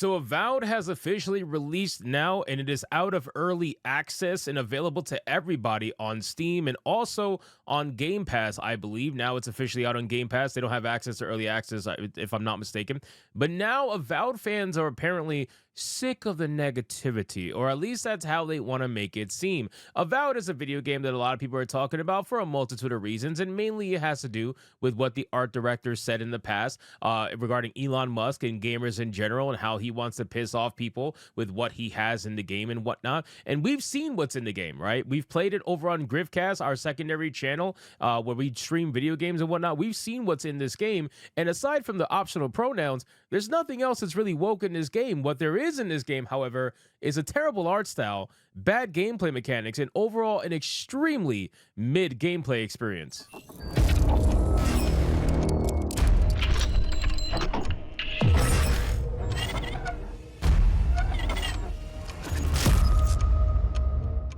So Avowed has officially released now, and it is out of early access and available to everybody on Steam and also on Game Pass, I believe. Now it's officially out on Game Pass. They don't have access to early access, if I'm not mistaken. But now Avowed fans are apparently sick of the negativity, or at least that's how they want to make it seem. Avowed is a video game that a lot of people are talking about for a multitude of reasons, and mainly it has to do with what the art director said in the past regarding Elon Musk and gamers in general, and how he wants to piss off people with what he has in the game and whatnot. And we've seen what's in the game, right? We've played it over on Griffcast, our secondary channel, where we stream video games and whatnot. We've seen what's in this game, and aside from the optional pronouns, there's nothing else that's really woke in this game. What there is in this game, however, is a terrible art style, bad gameplay mechanics, and overall an extremely mid gameplay experience.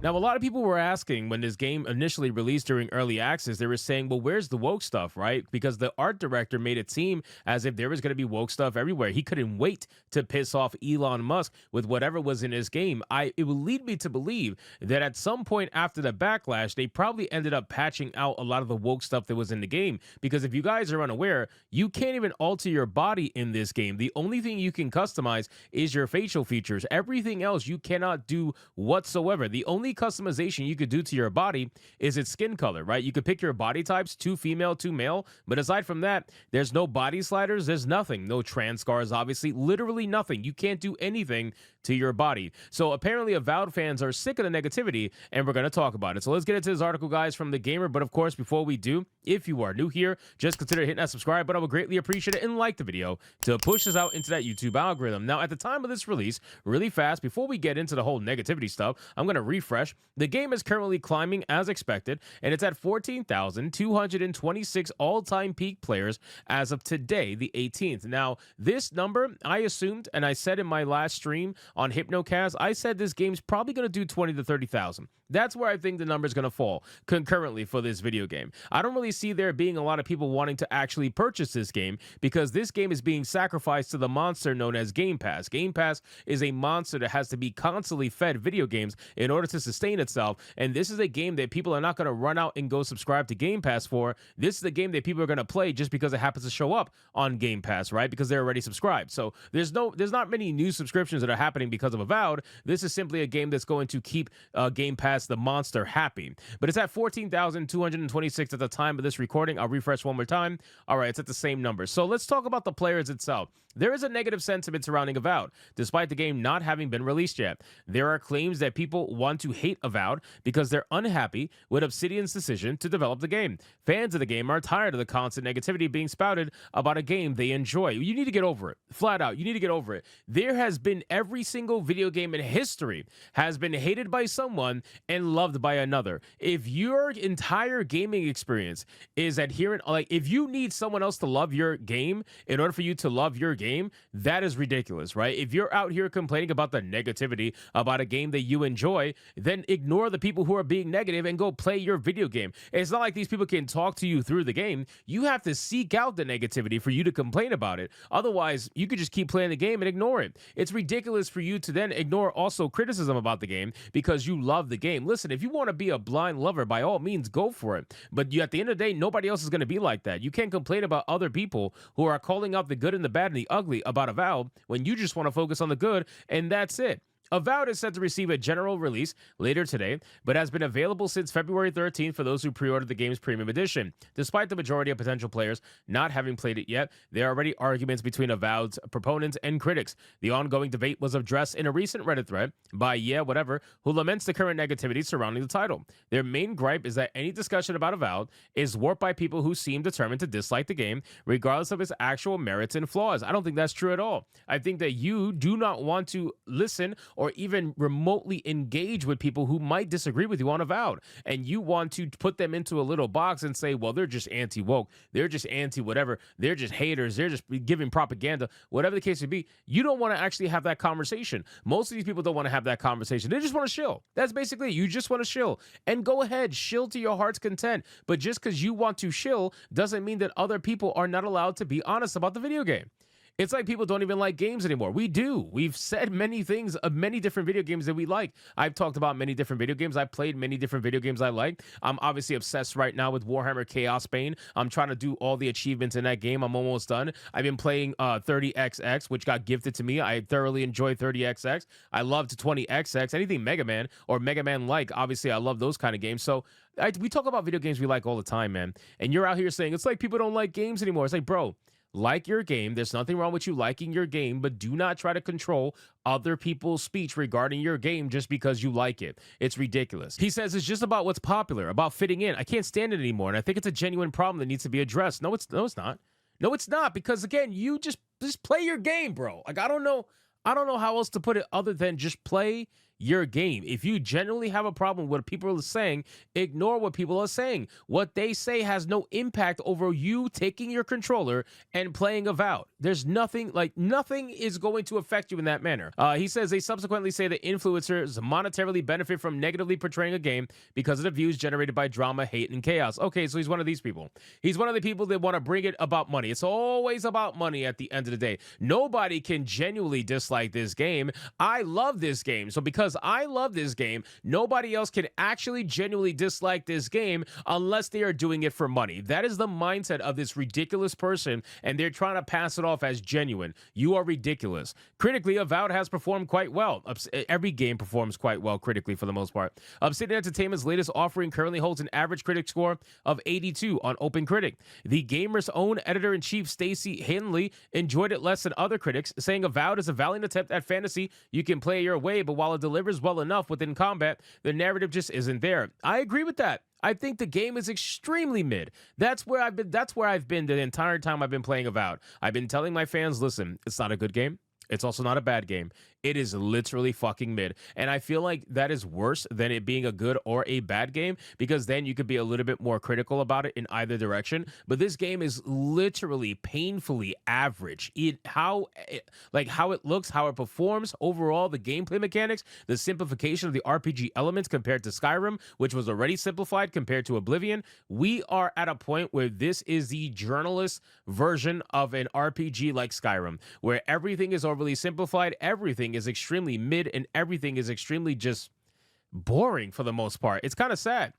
Now, a lot of people were asking when this game initially released during early access, they were saying, well, where's the woke stuff, right? Because the art director made it seem as if there was going to be woke stuff everywhere. He couldn't wait to piss off Elon Musk with whatever was in his game. It would lead me to believe that at some point after the backlash, they probably ended up patching out a lot of the woke stuff that was in the game. Because if you guys are unaware, you can't even alter your body in this game. The only thing you can customize is your facial features. Everything else you cannot do whatsoever. The only customization you could do to your body is its skin color, right? You could pick your body types, 2 female, 2 male, but aside from that, there's no body sliders, there's nothing. No trans scars, obviously, literally nothing. You can't do anything to your body. So apparently Avowed fans are sick of the negativity, and we're going to talk about it. So let's get into this article, guys, from The Gamer. But of course, before we do, if you are new here, just consider hitting that subscribe button. I would greatly appreciate it, and like the video to push us out into that YouTube algorithm. Now, at the time of this release, really fast, before we get into the whole negativity stuff, I'm going to refresh. The game is currently climbing as expected, and it's at 14,226 all-time peak players as of today, the 18th. Now, this number, I assumed, and I said in my last stream on Hypnocast, I said this game's probably going to do 20 to 30,000. That's where I think the number is going to fall concurrently for this video game. I don't really see there being a lot of people wanting to actually purchase this game because this game is being sacrificed to the monster known as Game Pass. Game Pass is a monster that has to be constantly fed video games in order to sustain itself, and this is a game that people are not going to run out and go subscribe to Game Pass for. This is a game that people are going to play just because it happens to show up on Game Pass, right? Because they're already subscribed. So there's not many new subscriptions that are happening because of Avowed. This is simply a game that's going to keep Game Pass, the monster, happy. But it's at 14,226 at the time of this recording. I'll refresh one more time. All right, it's at the same number. So let's talk about the players itself. There is a negative sentiment surrounding Avowed, despite the game not having been released yet. There are claims that people want to hate Avowed because they're unhappy with Obsidian's decision to develop the game. Fans of the game are tired of the constant negativity being spouted about a game they enjoy. You need to get over it. Flat out, you need to get over it. There has been every single video game in history has been hated by someone and loved by another. If your entire gaming experience is adherent, like if you need someone else to love your game in order for you to love your game, that is ridiculous, right? If you're out here complaining about the negativity about a game that you enjoy, then ignore the people who are being negative and go play your video game. It's not like these people can talk to you through the game. You have to seek out the negativity for you to complain about it. Otherwise, you could just keep playing the game and ignore it. It's ridiculous for you to then ignore also criticism about the game because you love the game. Listen, if you want to be a blind lover, by all means, go for it. But at the end of the day, nobody else is going to be like that. You can't complain about other people who are calling out the good and the bad and the ugly about Avowed when you just want to focus on the good, and that's it. Avowed is set to receive a general release later today, but has been available since February 13th for those who pre-ordered the game's premium edition. Despite the majority of potential players not having played it yet, there are already arguments between Avowed's proponents and critics. The ongoing debate was addressed in a recent Reddit thread by who laments the current negativity surrounding the title. Their main gripe is that any discussion about Avowed is warped by people who seem determined to dislike the game, regardless of its actual merits and flaws. I don't think that's true at all. I think that you do not want to listen or even remotely engage with people who might disagree with you on Avowed, and you want to put them into a little box and say, well, they're just anti-woke, they're just anti-whatever, they're just haters, they're just giving propaganda, whatever the case may be. You don't want to actually have that conversation. Most of these people don't want to have that conversation. They just want to chill. That's basically it. You just want to chill. And go ahead, chill to your heart's content. But just because you want to chill doesn't mean that other people are not allowed to be honest about the video game. It's like people don't even like games anymore. We do. We've said many things of many different video games that we like. I've talked about many different video games. I've played many different video games I like. I'm obviously obsessed right now with Warhammer Chaos Bane. I'm trying to do all the achievements in that game. I'm almost done. I've been playing 30XX, which got gifted to me. I thoroughly enjoy 30XX. I loved 20XX. Anything Mega Man or Mega Man-like, obviously, I love those kind of games. So we talk about video games we like all the time, man. And you're out here saying, it's like people don't like games anymore. It's like, bro, like your game. There's nothing wrong with you liking your game, but do not try to control other people's speech regarding your game just because you like it. It's ridiculous. He says it's just about what's popular, about fitting in. I can't stand it anymore, and I think it's a genuine problem that needs to be addressed. No, it's not. No, it's not, because again, you just play your game, bro. Like, I don't know how else to put it other than just play your game. If you genuinely have a problem with what people are saying, ignore what people are saying. What they say has no impact over you taking your controller and playing Avowed. There's nothing is going to affect you in that manner. He says they subsequently say that influencers monetarily benefit from negatively portraying a game because of the views generated by drama, hate, and chaos. Okay, so he's one of these people. He's one of the people that want to bring it about money. It's always about money at the end of the day. Nobody can genuinely dislike this game. I love this game. So because I love this game, nobody else can actually genuinely dislike this game unless they are doing it for money. That is the mindset of this ridiculous person, and they're trying to pass it off as genuine. You are ridiculous. Critically, Avowed has performed quite well. Every game performs quite well critically for the most part. Obsidian Entertainment's latest offering currently holds an average critic score of 82 on OpenCritic. The gamer's own editor-in-chief, Stacey Henley, enjoyed it less than other critics, saying Avowed is a valiant attempt at fantasy you can play your way, but while it delivers well enough within combat, the narrative just isn't there. I agree with that. I think the game is extremely mid. That's where I've been the entire time I've been playing Avowed. I've been telling my fans, listen, it's not a good game. It's also not a bad game. It is literally fucking mid. And I feel like that is worse than it being a good or a bad game, because then you could be a little bit more critical about it in either direction. But this game is literally painfully average. How it looks, how it performs, overall, the gameplay mechanics, the simplification of the RPG elements compared to Skyrim, which was already simplified compared to Oblivion. We are at a point where this is the journalist version of an RPG like Skyrim, where everything is overly simplified, everything is extremely mid, and everything is extremely just boring for the most part. It's kind of sad.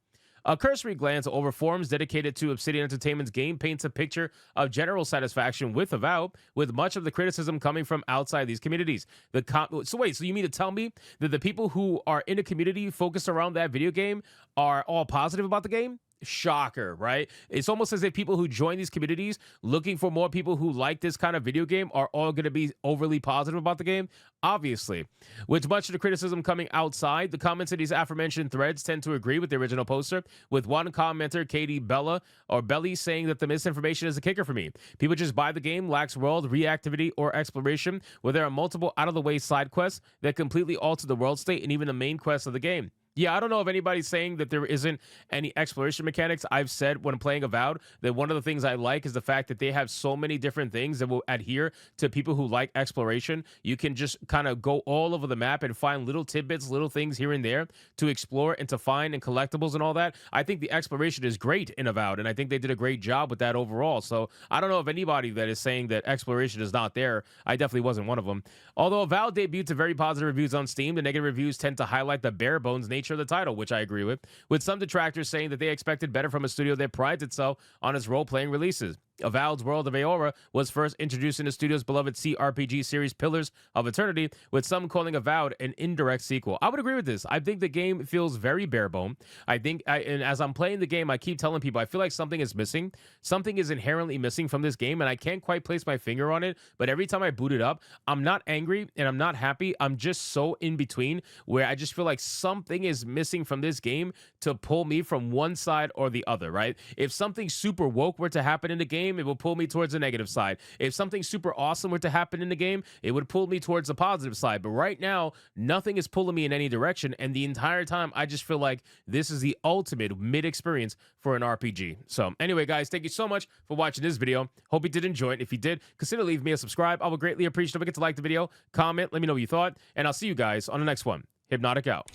A cursory glance over forums dedicated to Obsidian Entertainment's game paints a picture of general satisfaction with Avowed, with much of the criticism coming from outside these communities. So you mean to tell me that the people who are in a community focused around that video game are all positive about the game? Shocker, right? It's almost as if people who join these communities looking for more people who like this kind of video game are all going to be overly positive about the game. Obviously, with much of the criticism coming outside, the comments in these aforementioned threads tend to agree with the original poster, with one commenter, Katie Belly, saying that the misinformation is a kicker for me. People just buy the game, lacks world reactivity or exploration, where there are multiple out-of-the-way side quests that completely alter the world state and even the main quest of the game. Yeah, I don't know if anybody's saying that there isn't any exploration mechanics. I've said when playing Avowed that one of the things I like is the fact that they have so many different things that will adhere to people who like exploration. You can just kind of go all over the map and find little tidbits, little things here and there to explore and to find, and collectibles and all that. I think the exploration is great in Avowed, and I think they did a great job with that overall. So I don't know if anybody that is saying that exploration is not there. I definitely wasn't one of them. Although Avowed debuted to very positive reviews on Steam, the negative reviews tend to highlight the bare bones nature of the title, which I agree with some detractors saying that they expected better from a studio that prides itself on its role-playing releases. Avowed's world of Aora was first introduced in the studio's beloved CRPG series Pillars of Eternity, with some calling Avowed an indirect sequel. I would agree with this. I think the game feels very bare bone. And as I'm playing the game, I keep telling people I feel like something is missing. Something is inherently missing from this game, and I can't quite place my finger on it. But every time I boot it up, I'm not angry and I'm not happy. I'm just so in between, where I just feel like something is missing from this game to pull me from one side or the other, right? If something super woke were to happen in the game, it will pull me towards the negative side. If something super awesome were to happen in the game, it would pull me towards the positive side. But right now, nothing is pulling me in any direction. And the entire time, I just feel like this is the ultimate mid experience for an RPG. So anyway, guys, thank you so much for watching this video. Hope you did enjoy it. If you did, consider leaving me a subscribe. I would greatly appreciate it. Don't forget to like the video, comment, let me know what you thought, and I'll see you guys on the next one. Hypnotic out.